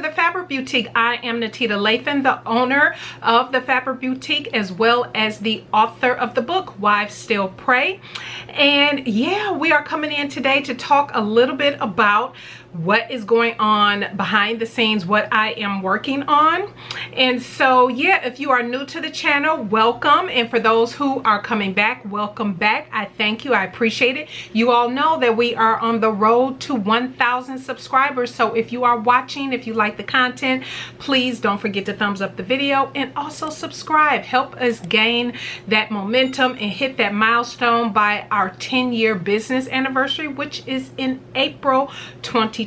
the Fabric Boutique. I am Natita Lathan, the owner of the Fabric Boutique, as well as the author of the book, Wives Still Pray. And yeah, we are coming in today to talk a little bit about what is going on behind the scenes, what I am working on. And so yeah, if you are new to the channel, welcome. And for those who are coming back, welcome back. I thank you. I appreciate it. You all know that we are on the road to 1,000 subscribers. So if you are watching, if you like the content, please don't forget to thumbs up the video and also subscribe. Help us gain that momentum and hit that milestone by our 10-year business anniversary, which is in April 2025.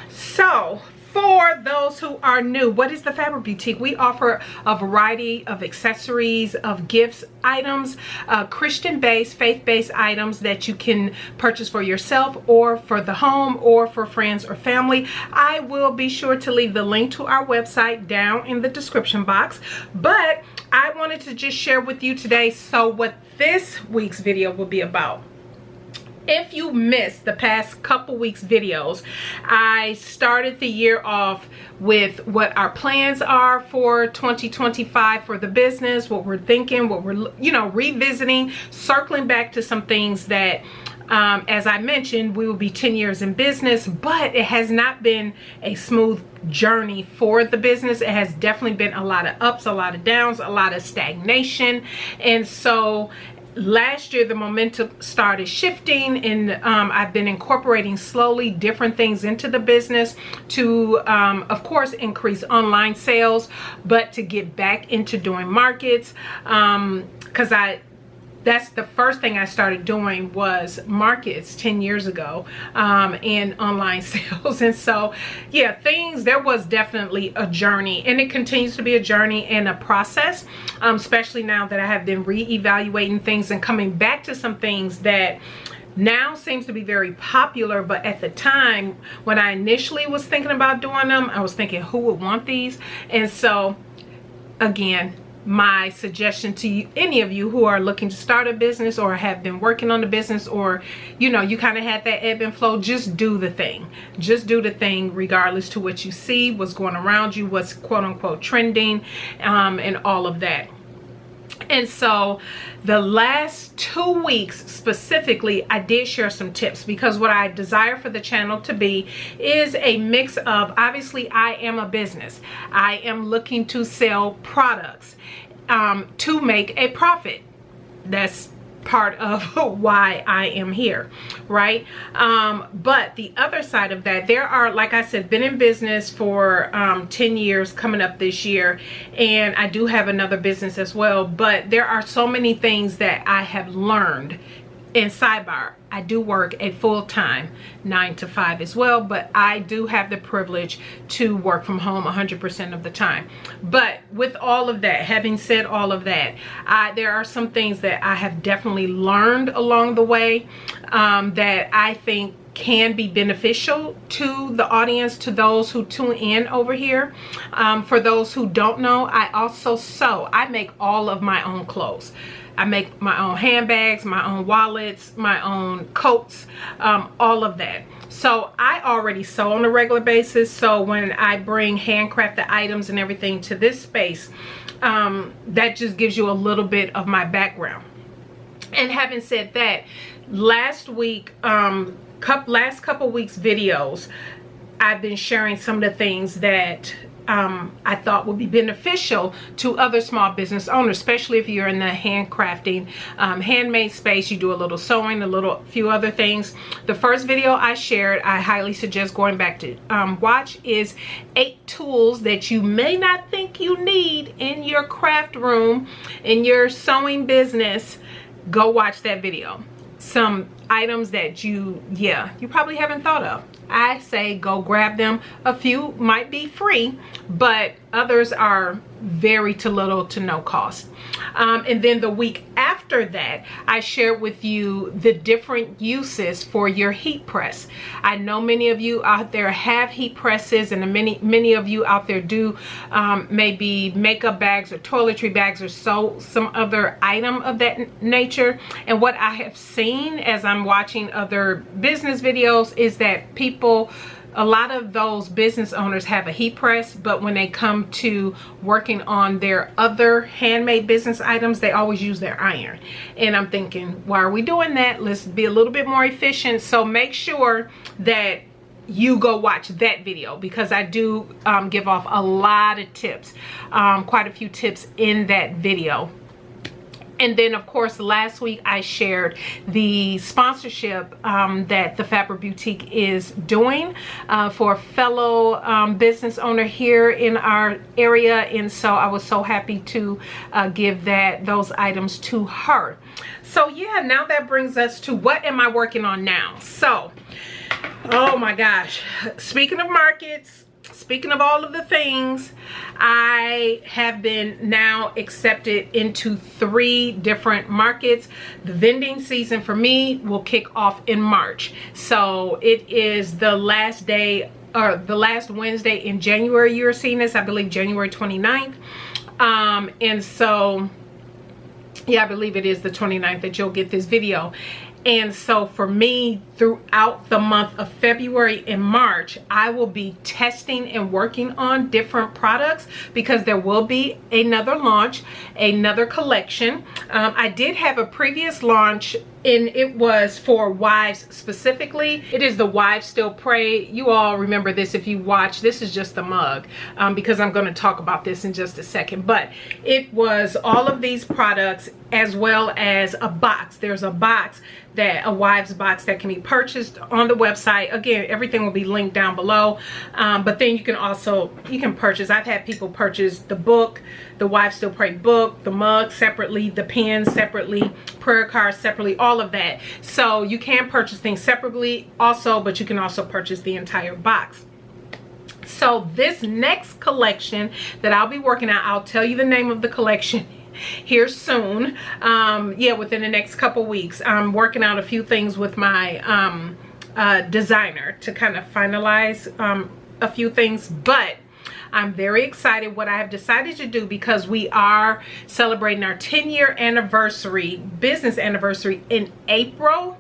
So for those who are new, what is the Fabric Boutique? We offer a variety of accessories, of gifts, items, Christian-based, faith-based items that you can purchase for yourself or for the home or for friends or family. I will be sure to leave the link to our website down in the description box. But I wanted to just share with you today, so what this week's video will be about. If you missed the past couple weeks videos, I started the year off with what our plans are for 2025 for the business, what we're thinking, what we're, revisiting, circling back to some things that, as I mentioned, we will be 10 years in business, but it has not been a smooth journey for the business. It has definitely been a lot of ups, a lot of downs, a lot of stagnation. And so last year the momentum started shifting, and I've been incorporating slowly different things into the business to of course increase online sales, but to get back into doing markets, because that's the first thing I started doing was markets 10 years ago, and online sales. And so yeah, there was definitely a journey, and it continues to be a journey and a process, especially now that I have been re-evaluating things and coming back to some things that now seems to be very popular. But at the time when I initially was thinking about doing them, I was thinking, who would want these? And so again, my suggestion to you, any of you who are looking to start a business or have been working on the business, or you kind of had that ebb and flow, just do the thing. Just do the thing regardless to what you see, what's going around you, what's quote unquote trending, and all of that. And so the last 2 weeks specifically, I did share some tips, because what I desire for the channel to be is a mix of, obviously I am a business. I am looking to sell products to make a profit. That's part of why I am here, right? But the other side of that, there are, like I said, been in business for 10 years coming up this year, and I do have another business as well, but there are so many things that I have learned. In sidebar, I do work a full-time 9 to 5 as well, but I do have the privilege to work from home 100% of the time. But with all of that, having said all of that, there are some things that I have definitely learned along the way that I think can be beneficial to the audience, to those who tune in over here. For those who don't know, I also sew. I make all of my own clothes. I make my own handbags, my own wallets, my own coats, all of that. So I already sew on a regular basis. So when I bring handcrafted items and everything to this space, that just gives you a little bit of my background. And having said that, last couple weeks videos, I've been sharing some of the things that I thought would be beneficial to other small business owners, especially if you're in the handcrafting, handmade space. You do a little sewing, few other things. The first video I shared, I highly suggest going back to watch, is 8 tools that you may not think you need in your craft room, in your sewing business. Go watch that video. Some items that you probably haven't thought of. I say go grab them. A few might be free, but others are very to little to no cost. And then the week after that, I shared with you the different uses for your heat press. I know many of you out there have heat presses, and many of you out there do maybe makeup bags or toiletry bags or some other item of that nature. And what I have seen as I'm watching other business videos is that people a lot of those business owners have a heat press, but when they come to working on their other handmade business items, they always use their iron. And I'm thinking, why are we doing that? Let's be a little bit more efficient. So make sure that you go watch that video, because I do give off a lot of tips, quite a few tips in that video. And then, of course, last week I shared the sponsorship that the Fabric Boutique is doing for a fellow business owner here in our area. And so I was so happy to give those items to her. So yeah, now that brings us to what am I working on now? So, oh my gosh, speaking of markets, speaking of all of the things, I have been now accepted into 3 different markets. The vending season for me will kick off in March. So it is the last day, or the last Wednesday in January you're seeing this, I believe January 29th. And so, yeah, I believe it is the 29th that you'll get this video. And so for me, throughout the month of February and March, I will be testing and working on different products, because there will be another launch, another collection. I did have a previous launch, and it was for wives specifically. It is the Wives Still Pray. You all remember this if you watch. This is just the mug, because I'm going to talk about this in just a second. But it was all of these products, as well as a box. There's a box, a wives box that can be purchased on the website. Again, everything will be linked down below. But then you can purchase. I've had people purchase the book, the Wives Still Pray book, the mug separately, the pens separately, prayer cards separately, all of that. So you can purchase things separately also, but you can also purchase the entire box. So this next collection that I'll be working on, I'll tell you the name of the collection here soon. Yeah, within the next couple weeks. I'm working out a few things with my designer to kind of finalize a few things, but I'm very excited what I have decided to do, because we are celebrating our 10-year anniversary, business anniversary, in April.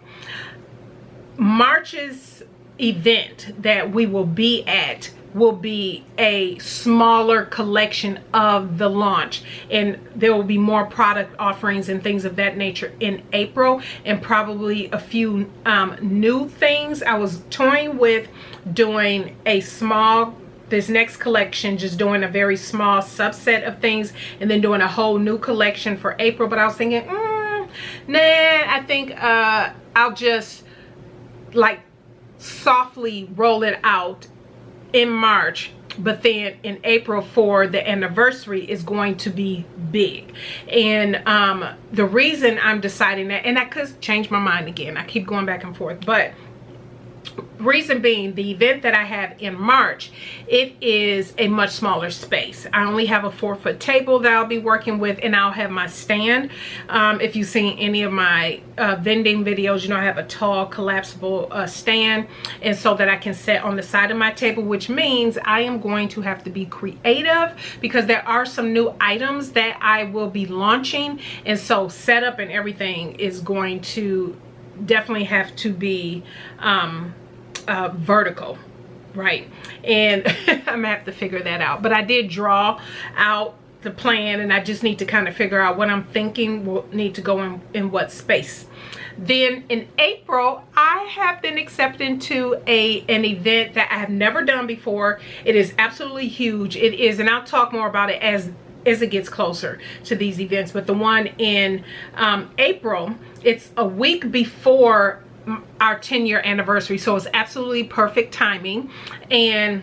March's event that we will be at will be a smaller collection of the launch, and there will be more product offerings and things of that nature in April, and probably a few new things. I was toying with doing this next collection, just doing a very small subset of things, and then doing a whole new collection for April. But I was thinking, nah, I think I'll just like softly roll it out in March, but then in April for the anniversary is going to be big. And the reason I'm deciding that, and I could change my mind again, I keep going back and forth, but reason being, the event that I have in March, it is a much smaller space. I only have a 4-foot table that I'll be working with, and I'll have my stand. If you've seen any of my vending videos, you know I have a tall collapsible stand, and so that I can sit on the side of my table, which means I am going to have to be creative, because there are some new items that I will be launching, and so setup and everything is going to definitely have to be vertical, right? And I'm gonna have to figure that out. But I did draw out the plan, and I just need to kind of figure out what I'm thinking will need to go in what space. Then in April, I have been accepted into an event that I have never done before. It is absolutely huge. It is, and I'll talk more about it as it gets closer to these events. But the one in April, it's a week before our 10-year anniversary, so it's absolutely perfect timing. And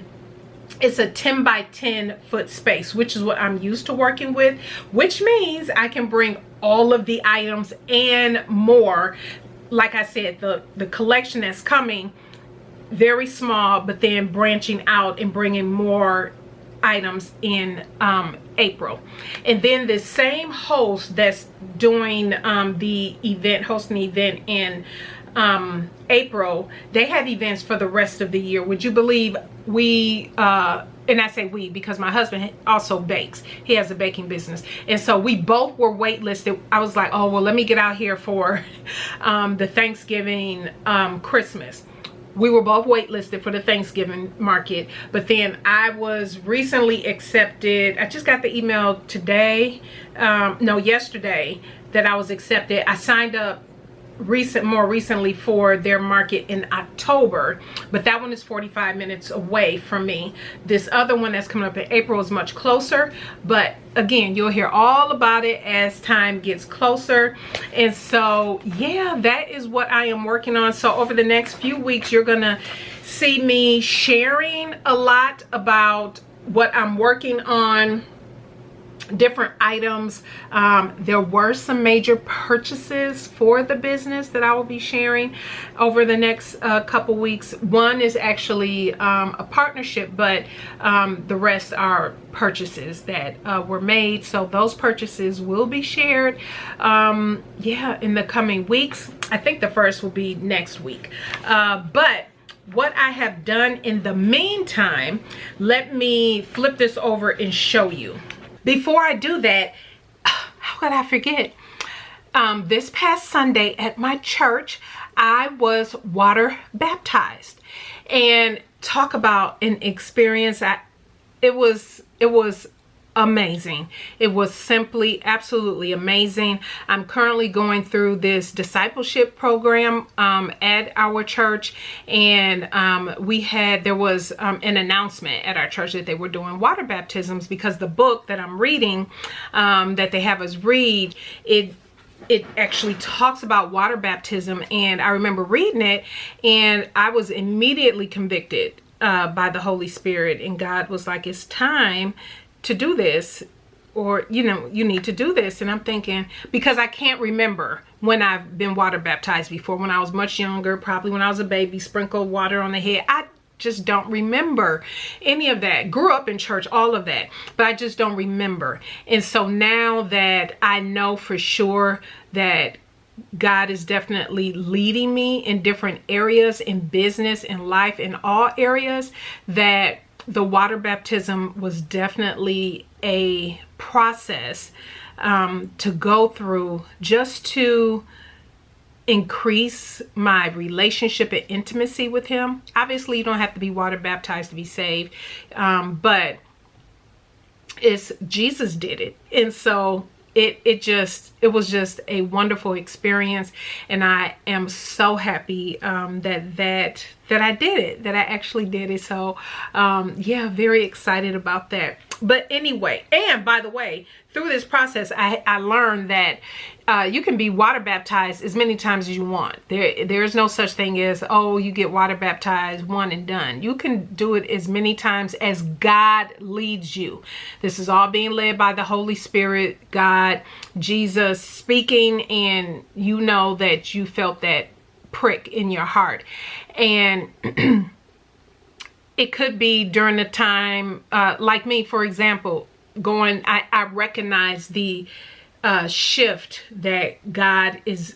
it's a 10 by 10 foot space, which is what I'm used to working with, which means I can bring all of the items and more. Like I said, the collection that's coming, very small, but then branching out and bringing more items in April. And then the same host that's doing the event, hosting the event in April, they have events for the rest of the year. Would you believe we and I say we because my husband also bakes. He has a baking business, and so we both were waitlisted. I was like, oh well, let me get out here for the Thanksgiving Christmas. we were both waitlisted for the Thanksgiving market, but then I was recently accepted. I just got the email today, no, yesterday, that I was accepted. I signed up more recently for their market in October, but that one is 45 minutes away from me. This other one that's coming up in April is much closer, but again, you'll hear all about it as time gets closer. And so yeah, that is what I am working on. So over the next few weeks, you're gonna see me sharing a lot about what I'm working on, different items. There were some major purchases for the business that I will be sharing over the next couple weeks. One is actually a partnership, but the rest are purchases that were made. So those purchases will be shared yeah, in the coming weeks. I think the first will be next week. But what I have done in the meantime, let me flip this over and show you. Before I do that, how could I forget? This past Sunday at my church, I was water baptized. And talk about an experience. It was amazing. It was simply absolutely amazing. I'm currently going through this discipleship program at our church, and there was an announcement at our church that they were doing water baptisms, because the book that I'm reading, that they have us read, it actually talks about water baptism. And I remember reading it, and I was immediately convicted by the Holy Spirit, and God was like, it's time to do this, or you need to do this. And I'm thinking, because I can't remember when I've been water baptized before. When I was much younger, probably when I was a baby, sprinkled water on the head. I just don't remember any of that. Grew up in church, all of that, but I just don't remember. And so now that I know for sure that God is definitely leading me in different areas, in business, in life, in all areas, that the water baptism was definitely a process to go through, just to increase my relationship and intimacy with him. Obviously, you don't have to be water baptized to be saved, but Jesus did it. And so it was just a wonderful experience, and I am so happy that I did it, that I actually did it. So yeah, very excited about that. But anyway, and by the way, through this process, I learned that you can be water baptized as many times as you want. There is no such thing as, oh, you get water baptized one and done. You can do it as many times as God leads you. This is all being led by the Holy Spirit, God, Jesus speaking, and you know that you felt that prick in your heart. And it could be during the time, like me, for example, I recognize the shift that God is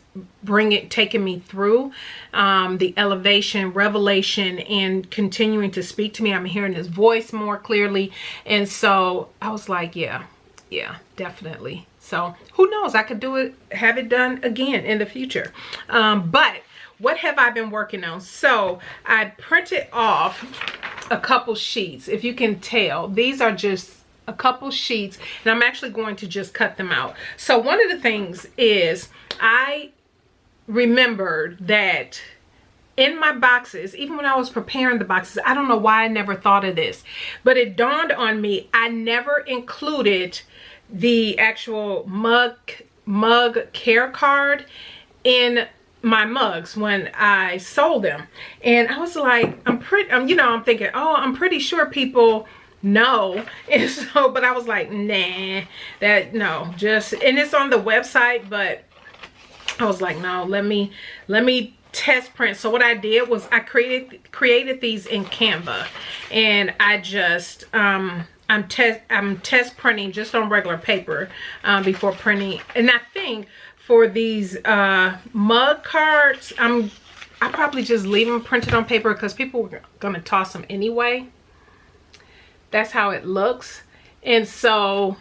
taking me through, the elevation, revelation, and continuing to speak to me. I'm hearing his voice more clearly. And so I was like, yeah, definitely. So who knows, I could do it, have it done again in the future. But what have I been working on? So I printed off a couple sheets. If you can tell, these are just a couple sheets, and I'm actually going to just cut them out. So one of the things is, I remembered that in my boxes, even when I was preparing the boxes, I don't know why I never thought of this, but it dawned on me, I never included the actual mug care card in my mugs when I sold them. And I was like, I'm thinking, oh, I'm pretty sure people know. And so, but I was like, nah, no, and it's on the website, but I was like, no, let me test print. So what I did was I created these in Canva, and I just I'm test printing just on regular paper before printing. And I think for these mug cards, I'll probably just leave them printed on paper, because people are gonna toss them anyway. That's how it looks. And so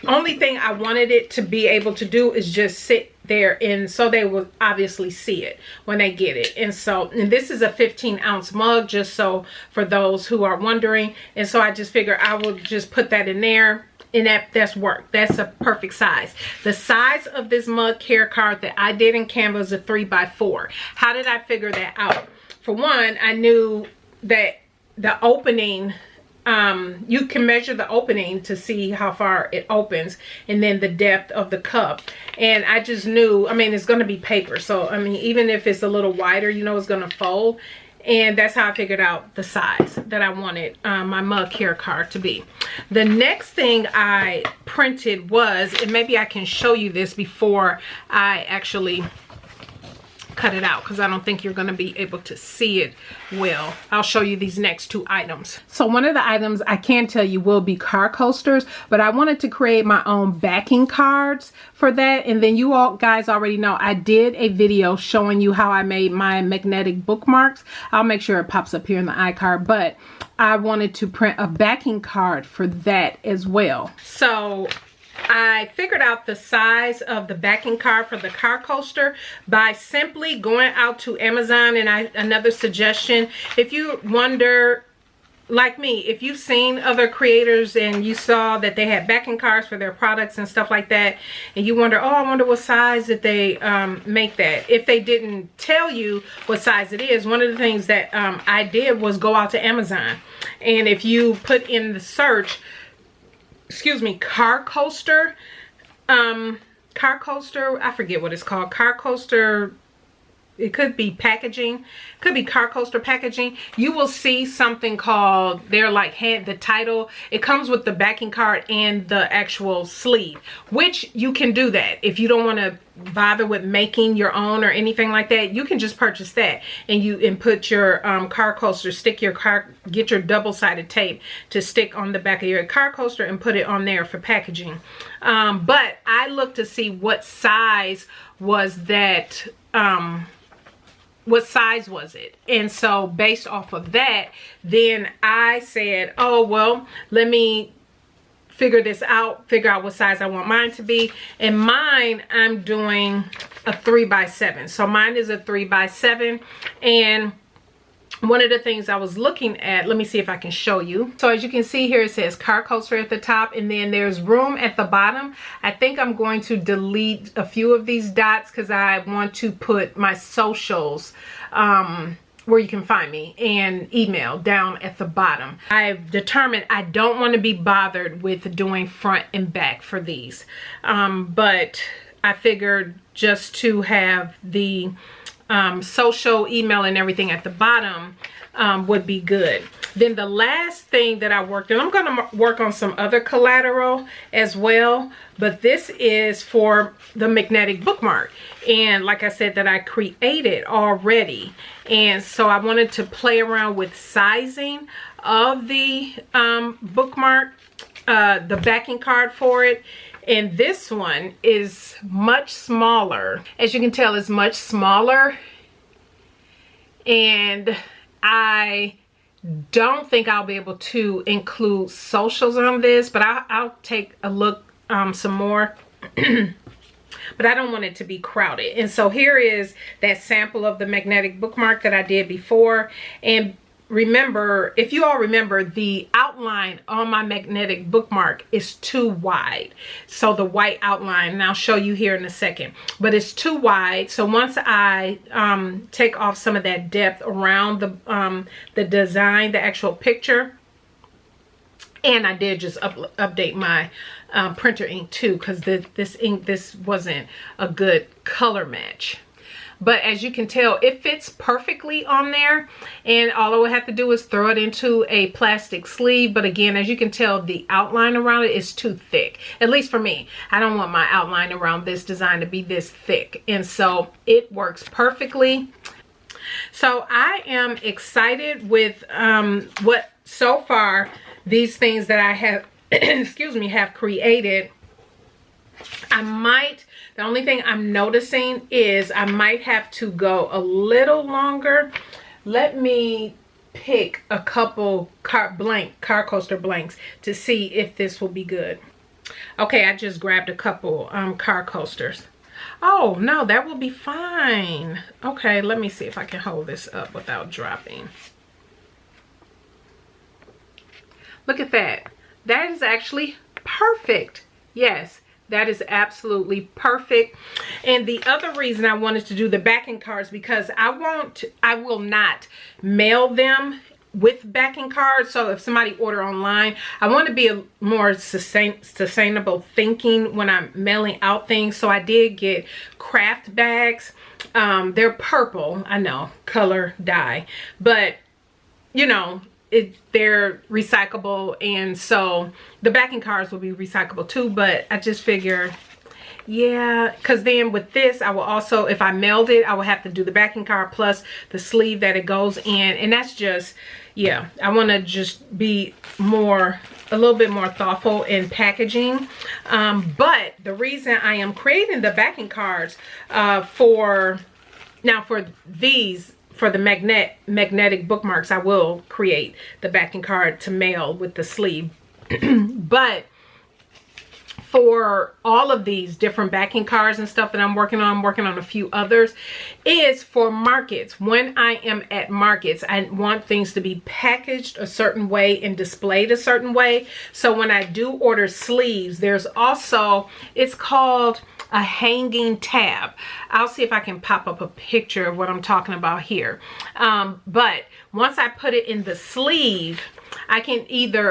only thing I wanted it to be able to do is just sit there, and so they will obviously see it when they get it. And so, and this is a 15-ounce mug, just so for those who are wondering. And so I just figure I will just put that in there, and that's work. That's a perfect size. The size of this mug care card that I did in Canva is a 3x4. How did I figure that out? For one, I knew that the opening, you can measure the opening to see how far it opens, and then the depth of the cup. And I just knew, I mean, it's going to be paper, so I mean, even if it's a little wider, you know, it's going to fold. And that's how I figured out the size that I wanted my mug care card to be. The next thing I printed was, and maybe I can show you this before I actually cut it out, because I don't think you're going to be able to see it well. I'll show you these next two items. So one of the items I can tell you will be card coasters, but I wanted to create my own backing cards for that. And then you all guys already know I did a video showing you how I made my magnetic bookmarks. I'll make sure it pops up here in the iCard, but I wanted to print a backing card for that as well. So I figured out the size of the backing card for the card coaster by simply going out to Amazon. And another suggestion, if you wonder, like me, if you've seen other creators and you saw that they had backing cards for their products and stuff like that, and you wonder, oh, I wonder what size did they make that. If they didn't tell you what size it is, one of the things that I did was go out to Amazon. And if you put in the search, excuse me, card coaster, I forget what it's called, card coaster, it could be packaging, could be card coaster packaging, you will see something called, they're like the title, it comes with the backing card and the actual sleeve, which you can do that. If you don't want to bother with making your own or anything like that, you can just purchase that, and put your card coaster, stick your card, get your double-sided tape to stick on the back of your card coaster and put it on there for packaging. But I looked to see what size was that, what size was it, and so based off of that, then I said, oh well, let me figure this out, figure out what size I want mine to be. And mine, I'm doing a 3x7, so mine is a 3x7. And one of the things I was looking at, let me see if I can show you. So as you can see here, it says card coaster at the top, and then there's room at the bottom. I think I'm going to delete a few of these dots because I want to put my socials, where you can find me, and email down at the bottom. I've determined I don't want to be bothered with doing front and back for these. But I figured just to have the social, email, and everything at the bottom would be good. Then the last thing that I worked on, I'm going to work on some other collateral as well, but this is for the magnetic bookmark. And like I said, that I created already. And so I wanted to play around with sizing of the bookmark, the backing card for it. And this one is much smaller. As you can tell, it's much smaller. And I don't think I'll be able to include socials on this, but I'll take a look some more. But I don't want it to be crowded. And so here is that sample of the magnetic bookmark that I did before. And remember, if you all remember, the outline on my magnetic bookmark is too wide. So the white outline, and I'll show you here in a second, but it's too wide. So once I take off some of that depth around the design, the actual picture, and I did just update my printer ink too, because this wasn't a good color match. But as you can tell, it fits perfectly on there, and all I would have to do is throw it into a plastic sleeve. But again, as you can tell, the outline around it is too thick, at least for me. I don't want my outline around this design to be this thick, and so it works perfectly. So I am excited with what so far these things that I have excuse me, have created. The only thing I'm noticing is I might have to go a little longer. Let me pick a couple card coaster blanks to see if this will be good. Okay, I just grabbed a couple card coasters. Oh, no, that will be fine. Okay, let me see if I can hold this up without dropping. Look at that. That is actually perfect. Yes, that is absolutely perfect. And the other reason I wanted to do the backing cards, because I will not mail them with backing cards. So if somebody order online, I want to be a more sustainable thinking when I'm mailing out things. So I did get craft bags. They're purple, I know, color dye, but you know, they're recyclable, and so the backing cards will be recyclable too. But I just figure, yeah, because then with this, I will also, if I mailed it, I will have to do the backing card plus the sleeve that it goes in. And that's just, yeah, I want to just be a little bit more thoughtful in packaging. But the reason I am creating the backing cards for the magnetic bookmarks, I will create the backing card to mail with the sleeve. But for all of these different backing cards and stuff that I'm working on a few others, is for markets. When I am at markets, I want things to be packaged a certain way and displayed a certain way. So when I do order sleeves, there's also, it's called a hanging tab. I'll see if I can pop up a picture of what I'm talking about here. But once I put it in the sleeve, I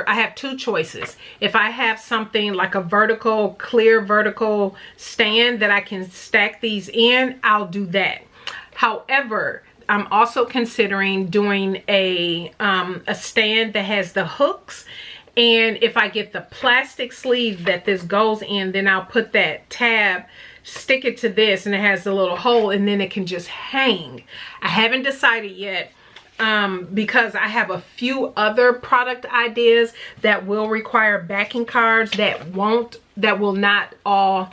have two choices. If I have something like a clear vertical stand that I can stack these in, I'll do that. However, I'm also considering doing a stand that has the hooks. And if I get the plastic sleeve that this goes in, then I'll put that tab, stick it to this, and it has a little hole, and then it can just hang. I haven't decided yet, because I have a few other product ideas that will require backing cards that will not all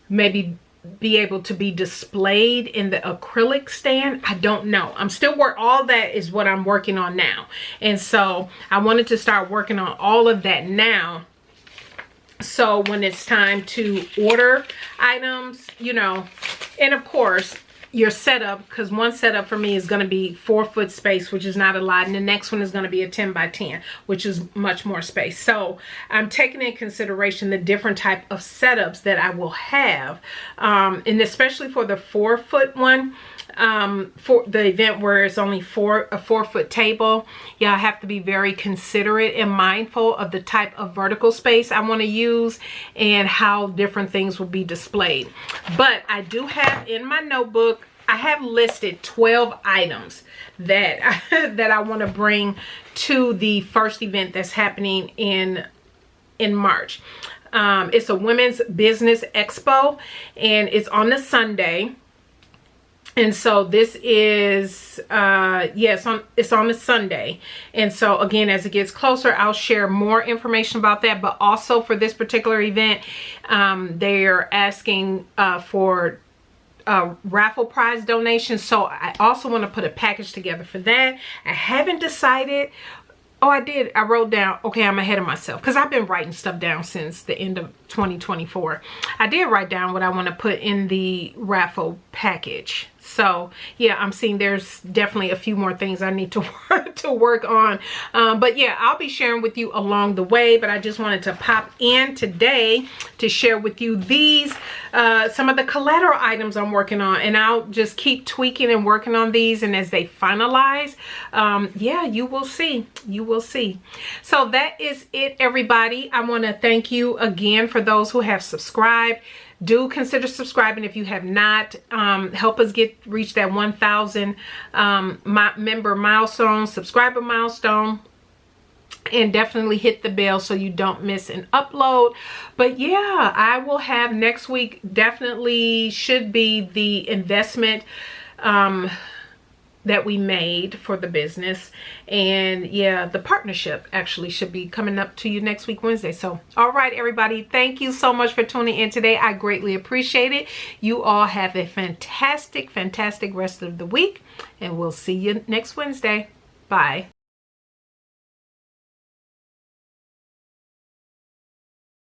maybe be able to be displayed in the acrylic stand. I don't know. I'm still all that is what I'm working on now. And so I wanted to start working on all of that now. So when it's time to order items, you know, and of course, your setup, because one setup for me is going to be 4-foot space, which is not a lot, and the next one is going to be a 10 by 10, which is much more space. So I'm taking into consideration the different type of setups that I will have, and especially for the 4-foot one, for the event where it's only a 4-foot table. Yeah, I have to be very considerate and mindful of the type of vertical space I want to use and how different things will be displayed. But I do have in my notebook, I have listed 12 items that I want to bring to the first event that's happening in March. It's a women's business expo, and it's on the Sunday. And so this is, it's on a Sunday. And so again, as it gets closer, I'll share more information about that. But also for this particular event, they are asking for raffle prize donations. So I also want to put a package together for that. I haven't decided. Oh, I did. I wrote down, okay, I'm ahead of myself because I've been writing stuff down since the end of 2024. I did write down what I want to put in the raffle package. So yeah, I'm seeing there's definitely a few more things I need to work on. But yeah, I'll be sharing with you along the way. But I just wanted to pop in today to share with you these, some of the collateral items I'm working on. And I'll just keep tweaking and working on these. And as they finalize, yeah, you will see. You will see. So that is it, everybody. I want to thank you again for those who have subscribed. Do consider subscribing if you have not. Help us reach that 1,000 member milestone, subscriber milestone. And definitely hit the bell so you don't miss an upload. But yeah, I will have next week, definitely should be the investment that we made for the business. And yeah, the partnership actually should be coming up to you next week, Wednesday. So all right, everybody, thank you so much for tuning in today. I greatly appreciate it. You all have a fantastic rest of the week, and we'll see you next Wednesday. Bye.